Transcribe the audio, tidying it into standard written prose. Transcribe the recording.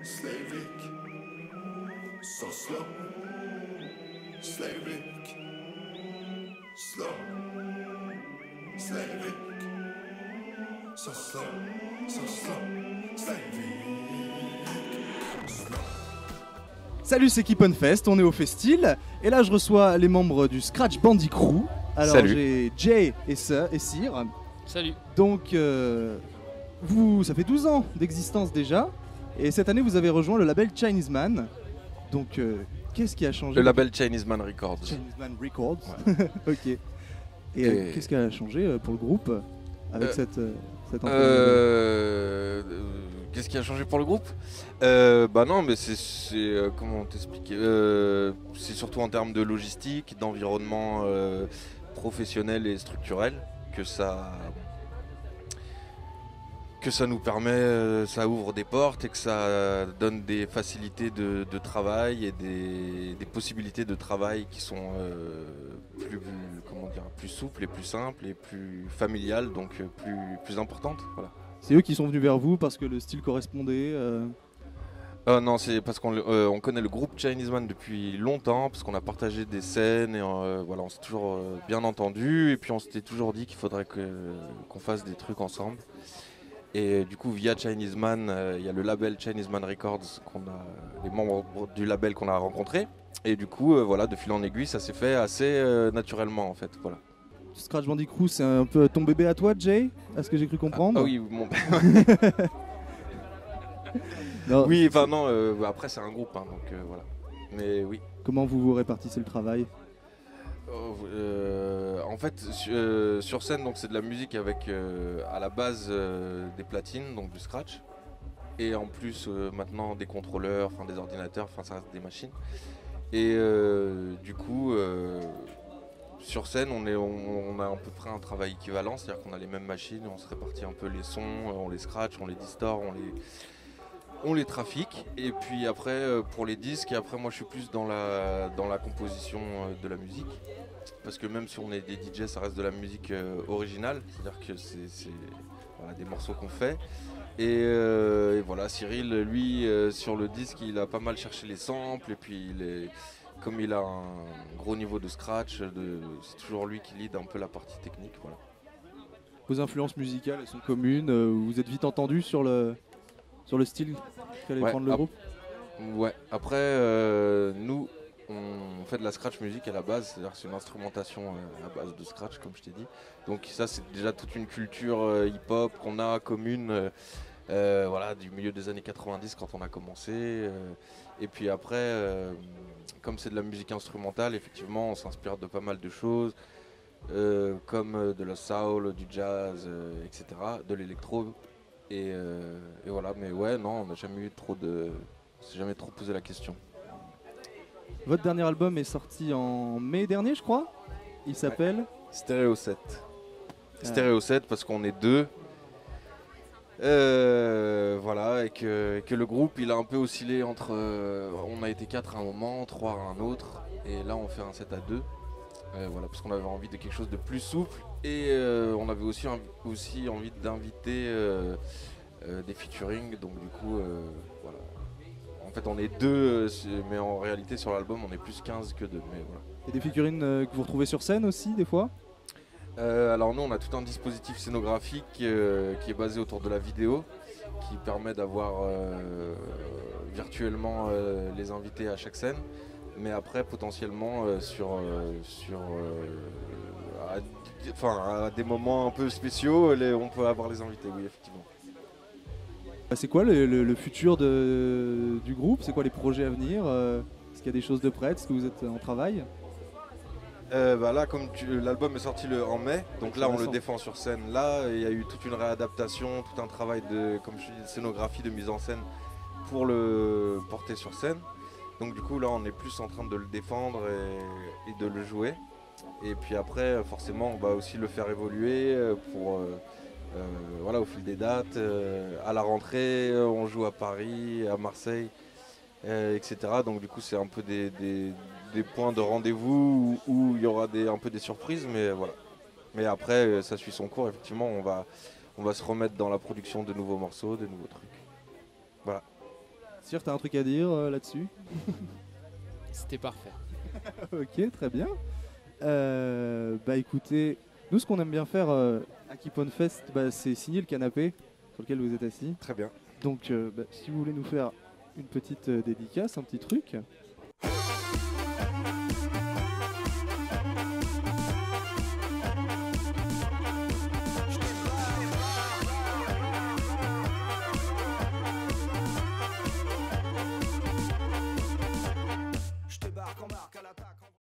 Slavic, so slow. Slavic, slow. Slavic, so slow, so slow. Slavic, slow. Salut, c'est Keep On Fest, on est au Festil et là je reçois les membres du Scratch Bandy Crew. Alors Salut. j'ai Jay et Cyr. Salut. Donc ça fait 12 ans d'existence déjà et cette année vous avez rejoint le label Chinese Man. Donc qu'est-ce qui a changé? Le label Chinese Man Records. Chinese Man Records. Ouais. Ok. Et qu'est-ce qui a changé pour le groupe avec cette entrée? Qu'est-ce qui a changé pour le groupe? Non, mais c'est comment t'expliquer? C'est surtout en termes de logistique, d'environnement professionnel et structurel que ça nous permet, ça ouvre des portes et que ça donne des facilités de travail et des possibilités de travail qui sont plus souples et plus simples et plus familiales, donc plus importantes. Voilà. C'est eux qui sont venus vers vous parce que le style correspondait Non, c'est parce qu'on connaît le groupe Chinese Man depuis longtemps, parce qu'on a partagé des scènes et voilà, on s'est toujours bien entendu et puis on s'était toujours dit qu'il faudrait qu'on fasse des trucs ensemble. Et du coup, via Chinese Man, il y a le label Chinese Man Records, les membres du label qu'on a rencontrés. Et du coup, voilà, de fil en aiguille, ça s'est fait assez naturellement en fait. Voilà. Scratch Bandy Crew, c'est un peu ton bébé à toi, Jay? À ce que j'ai cru comprendre. Ah oui, mon Non, oui, enfin non, après c'est un groupe, hein, donc voilà. Mais oui. Comment vous répartissez le travail? En fait, sur scène, donc c'est de la musique avec à la base des platines, donc du scratch, et en plus maintenant des contrôleurs, enfin des ordinateurs, enfin ça reste des machines. Et du coup, sur scène, on a à peu près un travail équivalent, c'est-à-dire qu'on a les mêmes machines, on se répartit un peu les sons, on les scratch, on les distord, on les trafique. Et puis après, pour les disques, et après moi je suis plus dans la composition de la musique. Parce que même si on est des DJ, ça reste de la musique originale, c'est-à-dire que c'est voilà, des morceaux qu'on fait. Et voilà, Cyril, lui, sur le disque, il a pas mal cherché les samples, et puis comme il a un gros niveau de scratch, c'est toujours lui qui lead un peu la partie technique. Voilà. Vos influences musicales, elles sont communes, vous êtes vite entendus sur le style qu'allait prendre le groupe? Ouais, après, nous, on fait de la scratch music à la base, c'est-à-dire que c'est une instrumentation à base de scratch, comme je t'ai dit. Donc ça, c'est déjà toute une culture hip-hop qu'on a commune, voilà, du milieu des années 90 quand on a commencé. Et puis après, comme c'est de la musique instrumentale, effectivement, on s'inspire de pas mal de choses, comme de la soul, du jazz, etc., de l'électro. Et voilà, mais ouais, non, on n'a jamais eu on s'est jamais trop posé la question. Votre dernier album est sorti en mai dernier, je crois. Il s'appelle Stéréo 7. Stéréo 7 parce qu'on est deux. Voilà, et que le groupe il a un peu oscillé entre. On a été 4 à un moment, 3 à un autre, et là on fait un 7 à 2. Voilà, parce qu'on avait envie de quelque chose de plus souple, et on avait aussi envie d'inviter des featuring, donc du coup, voilà. En fait, on est deux, mais en réalité, sur l'album, on est plus 15 que 2. Mais voilà. Et des figurines que vous retrouvez sur scène aussi, des fois? Alors nous, on a tout un dispositif scénographique qui est basé autour de la vidéo, qui permet d'avoir virtuellement les invités à chaque scène, mais après, potentiellement, à des moments un peu spéciaux, on peut avoir les invités, oui, effectivement. C'est quoi le futur du groupe? C'est quoi les projets à venir? Est-ce qu'il y a des choses de prêtes? Est-ce que vous êtes en travail? Là, comme l'album est sorti en mai, donc là on le récent. défend sur scène. Là, il y a eu toute une réadaptation, tout un travail comme je dis, de scénographie, de mise en scène pour le porter sur scène. Donc du coup là, on est plus en train de le défendre et de le jouer. Et puis après, forcément, on va aussi le faire évoluer voilà, au fil des dates. À la rentrée, on joue à Paris, à Marseille, etc. Donc du coup, c'est un peu des points de rendez-vous où il y aura un peu des surprises, mais voilà. Mais après, ça suit son cours. Effectivement, on va se remettre dans la production de nouveaux morceaux, de nouveaux trucs. Voilà. Sir, t'as un truc à dire là-dessus? C'était parfait. Ok, très bien. Bah écoutez, nous ce qu'on aime bien faire à Keep On Fest, bah, c'est signer le canapé sur lequel vous êtes assis. Très bien. Donc bah, si vous voulez nous faire une petite dédicace, un petit truc.